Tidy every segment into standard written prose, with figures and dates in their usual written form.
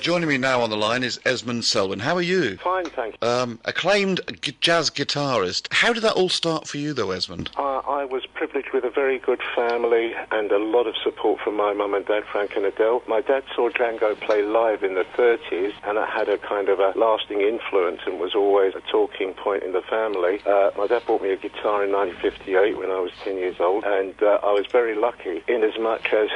Joining me now on the line is Esmond Selwyn. How are you? Fine, thank you. Acclaimed jazz guitarist. How did that all start for you, though, Esmond? I was privileged with a very good family and a lot of support from my mum and dad, Frank and Adele. My dad saw Django play live in the 30s, and that had a kind of a lasting influence and was always a talking point in the family. My dad bought me a guitar in 1958 when I was 10 years old, and I was very lucky in as much as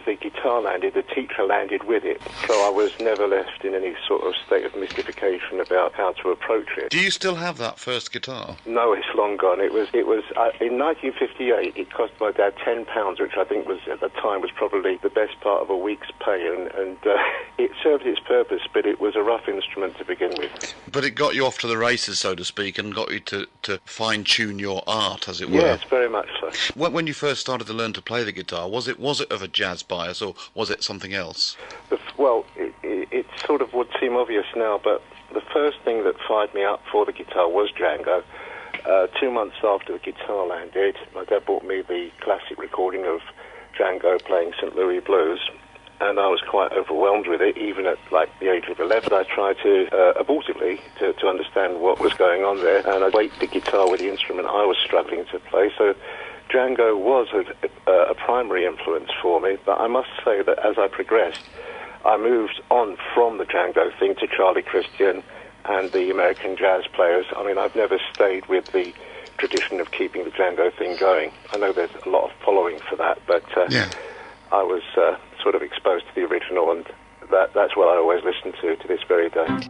the guitar landed, the teacher landed with it. So I was never left in any sort of state of mystification about how to approach it. Do you still have that first guitar? No, it's long gone. It was in 1958. '68, it cost my dad £10, which I think was at the time was probably the best part of a week's pay, and it served its purpose, but it was a rough instrument to begin with. But it got you off to the races, so to speak, and got you to fine-tune your art, as it were. Yes, very much so. When you first started to learn to play the guitar, was it of a jazz bias, or was it something else? Well, it sort of would seem obvious now, but the first thing that fired me up for the guitar was Django. 2 months after the guitar landed, my dad bought me the classic recording of Django playing St. Louis Blues, and I was quite overwhelmed with it. Even at like the age of 11, I tried to, abortively, to understand what was going on there, and I weighted the guitar with the instrument I was struggling to play. So Django was a primary influence for me, but I must say that as I progressed, I moved on from the Django thing to Charlie Christian and the American jazz players. I mean, I've never stayed with the tradition of keeping the Django thing going. I know there's a lot of following for that, but I was sort of exposed to the original, and that's what I always listen to this very day.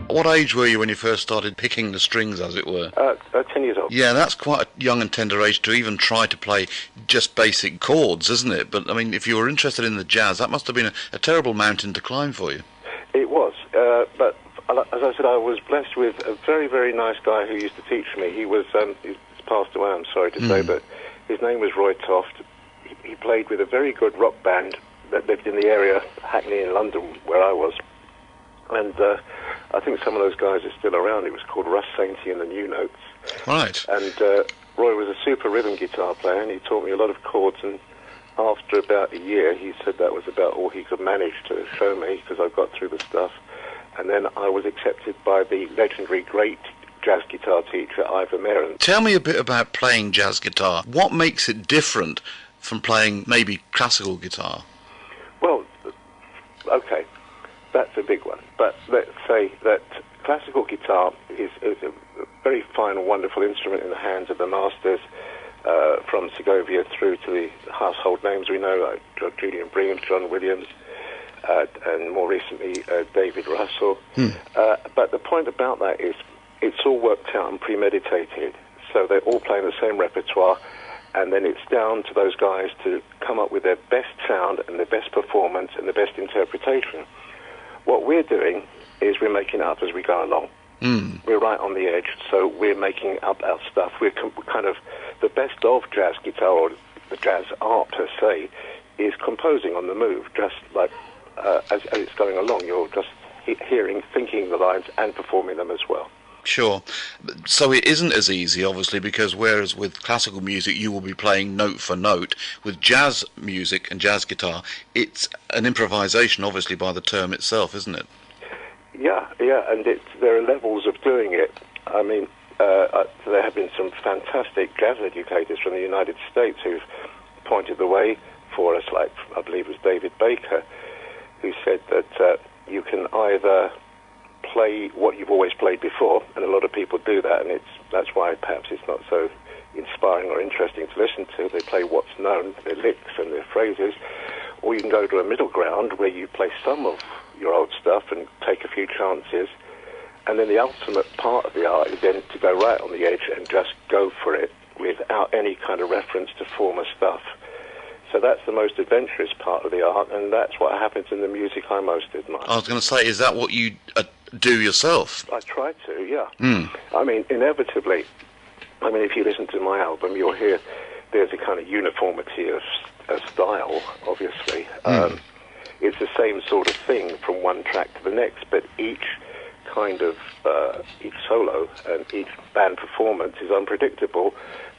What age were you when you first started picking the strings, as it were? 10 years old. Yeah, that's quite a young and tender age to even try to play just basic chords, isn't it? But, I mean, if you were interested in the jazz, that must have been a terrible mountain to climb for you. It was, but as I said, I was blessed with a very, very nice guy who used to teach me. He was, he's passed away, I'm sorry to say, but his name was Roy Toft. He played with a very good rock band that lived in the area, Hackney in London, where I was. And I think some of those guys are still around. It was called Russ Sainty and the New Notes. Right. And Roy was a super rhythm guitar player, and he taught me a lot of chords. And after about a year, he said that was about all he could manage to show me, because I got through the stuff. And then I was accepted by the legendary great jazz guitar teacher, Ivor Meron. Tell me a bit about playing jazz guitar. What makes it different from playing maybe classical guitar? Well, okay. That's a big one. But let's say that classical guitar is a very fine, wonderful instrument in the hands of the masters, from Segovia through to the household names we know, like Julian Brigham, John Williams, and more recently David Russell. But the point about that is it's all worked out and premeditated. So they're all playing the same repertoire, and then it's down to those guys to come up with their best sound and their best performance and the best interpretation. What we're doing is we're making it up as we go along. We're right on the edge, so we're making up our stuff. We're kind of the best of jazz guitar, or the jazz art per se, is composing on the move, just like as it's going along. You're just hearing, thinking the lines and performing them as well. Sure. So it isn't as easy, obviously, because whereas with classical music you will be playing note for note, with jazz music and jazz guitar, it's an improvisation, obviously, by the term itself, isn't it? Yeah, and there are levels of doing it. I mean, there have been some fantastic jazz educators from the United States who've pointed the way for us, like I believe it was David Baker, who said that you can either play what you've always played before, and a lot of people do that, and that's why perhaps it's not so inspiring or interesting to listen to. They play what's known, their licks and their phrases, or you can go to a middle ground where you play some of your old stuff and take a few chances, and then the ultimate part of the art is then to go right on the edge and just go for it without any kind of reference to former stuff. So that's the most adventurous part of the art, and that's what happens in the music I most admire. I was going to say, is that what you do yourself? I try to, yeah. I mean, inevitably, if you listen to my album, you'll hear there's a kind of uniformity of style, obviously. It's the same sort of thing from one track to the next, but each kind of, each solo and each band performance is unpredictable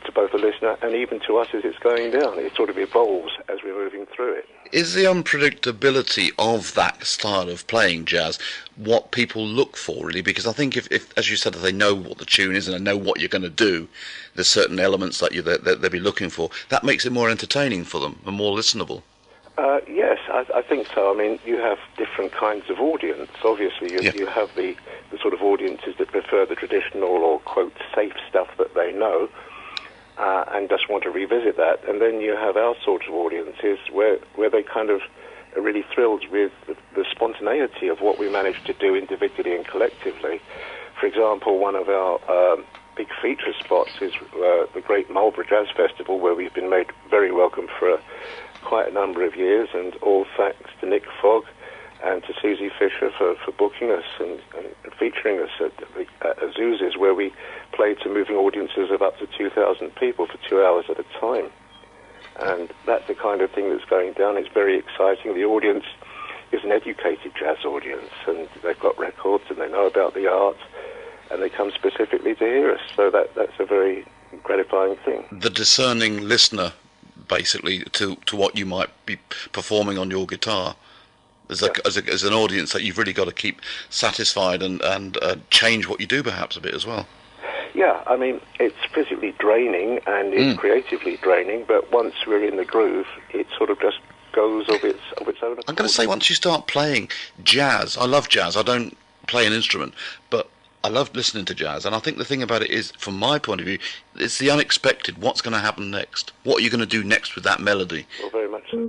to both the listener and even to us as it's going down. It sort of evolves as we're moving through it. Is the unpredictability of that style of playing jazz what people look for, really? Because I think if as you said, if they know what the tune is and they know what you're going to do, there's certain elements that they'll be looking for. That makes it more entertaining for them and more listenable. Yes, I think so. I mean, you have different kinds of audience. Obviously, you have the sort of audiences that prefer the traditional or, quote, safe stuff that they know, and just want to revisit that. And then you have our sort of audiences where they kind of are really thrilled with the spontaneity of what we managed to do individually and collectively. For example, one of our big feature spots is the Great Marlborough Jazz Festival, where we've been made very welcome for quite a number of years, and all thanks to Nick Fogg and to Susie Fisher for booking us and featuring us at Azuz's, where we played to moving audiences of up to 2,000 people for 2 hours at a time. And that's the kind of thing that's going down. It's very exciting. The audience is an educated jazz audience, and they've got records and they know about the art, and they come specifically to hear us. So that's a very gratifying thing. The discerning listener, basically, to what you might be performing on your guitar. As an audience that you've really got to keep satisfied and change what you do perhaps a bit as well. Yeah, I mean, it's physically draining and it's creatively draining, but once we're in the groove, it sort of just goes of its own. I'm going to say, once you start playing jazz, I love jazz, I don't play an instrument, but I love listening to jazz, and I think the thing about it is, from my point of view, it's the unexpected. What's going to happen next? What are you going to do next with that melody? Well, very much so.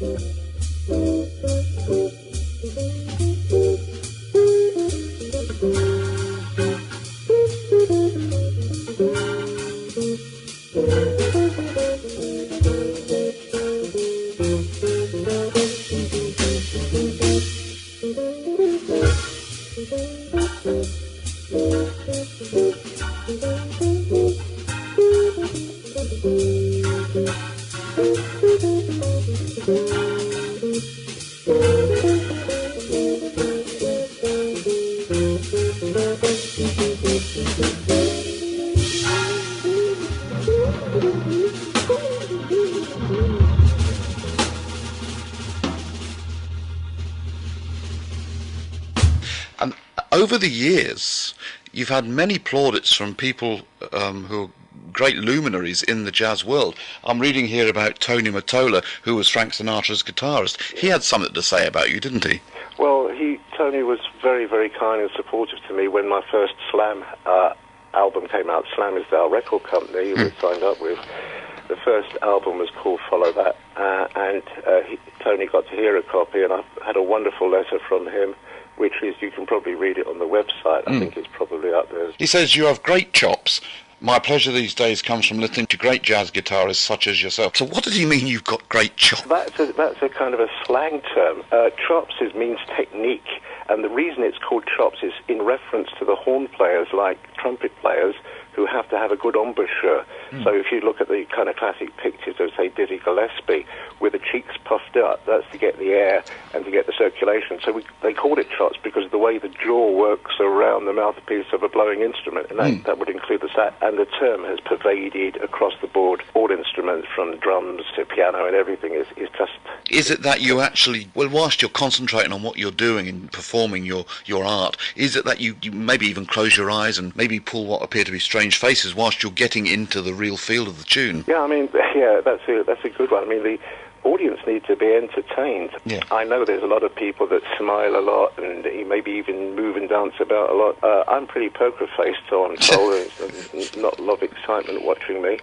And over the years, you've had many plaudits from people who are great luminaries in the jazz world. I'm reading here about Tony Mottola, who was Frank Sinatra's guitarist. He had something to say about you, didn't he? Well, Tony was very, very kind and supportive to me when my first Slam album came out. Slam is our record company he was signed up with. The first album was called Follow That, and Tony got to hear a copy, and I had a wonderful letter from him, which is, you can probably read it on the website. I think it's probably up there. He says, "You have great chops. My pleasure these days comes from listening to great jazz guitarists such as yourself." So what does he mean, you've got great chops? That's a kind of a slang term. Chops means technique, and the reason it's called chops is in reference to the horn players, like trumpet players, who have to have a good embouchure. So if you look at the kind of classic pictures of, say, Dizzy Gillespie, with the cheeks puffed up, that's to get the air and to get the circulation. So they called it chops because of the way the jaw works around the mouthpiece of a blowing instrument, and that would include the sat. And the term has pervaded across the board, all instruments, from drums to piano and everything, is just... Is it that you actually, well, whilst you're concentrating on what you're doing and performing your art, is it that you maybe even close your eyes and maybe pull what appear to be strange faces whilst you're getting into the real feel of the tune? Yeah, I mean, that's a good one. I mean, the audience need to be entertained. Yeah. I know there's a lot of people that smile a lot and maybe even move and dance about a lot. I'm pretty poker-faced, so I'm told. There's not a lot of excitement watching me.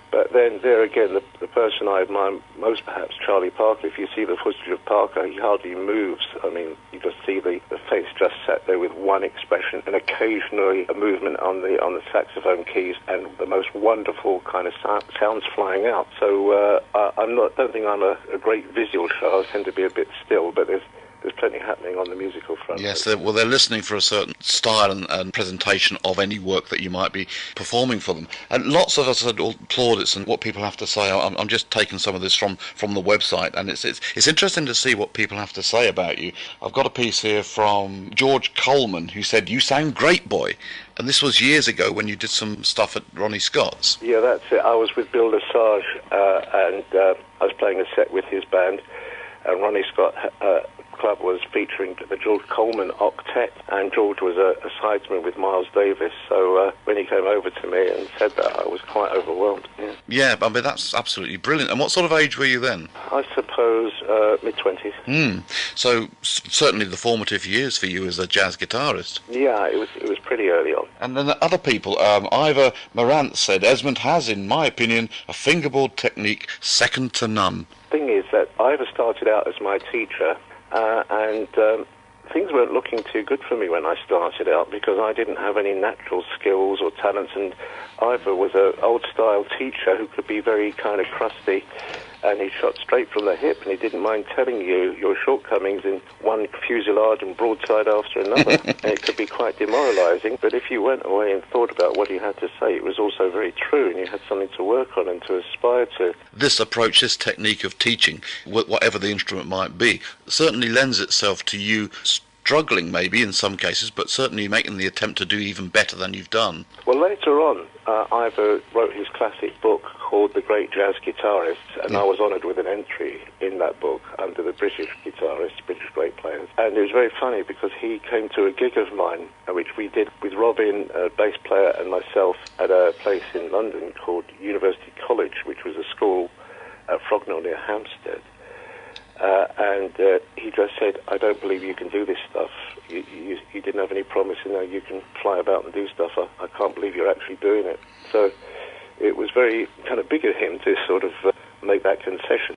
But then there again, the person I admire most, perhaps Charlie Parker. If you see the footage of Parker, he hardly moves. I mean, you just see the face just sat there with one expression, and occasionally a movement on the saxophone keys, and the most wonderful kind of sounds flying out. So don't think I'm a great visual show. I tend to be a bit still, but there's plenty happening on the musical front. Yes, they're listening for a certain style and presentation of any work that you might be performing for them. And lots of us had plaudits and what people have to say. I'm just taking some of this from the website, and it's interesting to see what people have to say about you. I've got a piece here from George Coleman, who said, "You sound great, boy." And this was years ago when you did some stuff at Ronnie Scott's. Yeah, that's it. I was with Bill Lesage, and I was playing a set with his band, and Ronnie Scott club was featuring the George Coleman Octet, and George was a sidesman with Miles Davis. So when he came over to me and said that, I was quite overwhelmed. Yeah, I mean, that's absolutely brilliant. And what sort of age were you then? I suppose mid-20s. So certainly the formative years for you as a jazz guitarist. Yeah, it was pretty early on. And then the other people, Ivor Morant said, "Esmond has, in my opinion, a fingerboard technique second to none." Thing is that Ivor started out as my teacher, and things weren't looking too good for me when I started out because I didn't have any natural skills or talents, and Ivor was an old-style teacher who could be very kind of crusty, and he shot straight from the hip, and he didn't mind telling you your shortcomings in one fusilade and broadside after another, and it could be quite demoralising. But if you went away and thought about what he had to say, it was also very true, and you had something to work on and to aspire to. This approach, this technique of teaching, whatever the instrument might be, certainly lends itself to you struggling maybe in some cases, but certainly making the attempt to do even better than you've done. Well, later on, Ivor wrote his classic book called The Great Jazz Guitarist, and I was honoured with an entry in that book under the British guitarists, British great players. And it was very funny because he came to a gig of mine, which we did with Robin, a bass player, and myself at a place in London called University College, which was a school at Frognall near Hampstead. And he just said, "I don't believe you can do this stuff. You didn't have any promise in there. You can fly about and do stuff. I can't believe you're actually doing it." So it was very kind of big of him to sort of make that concession.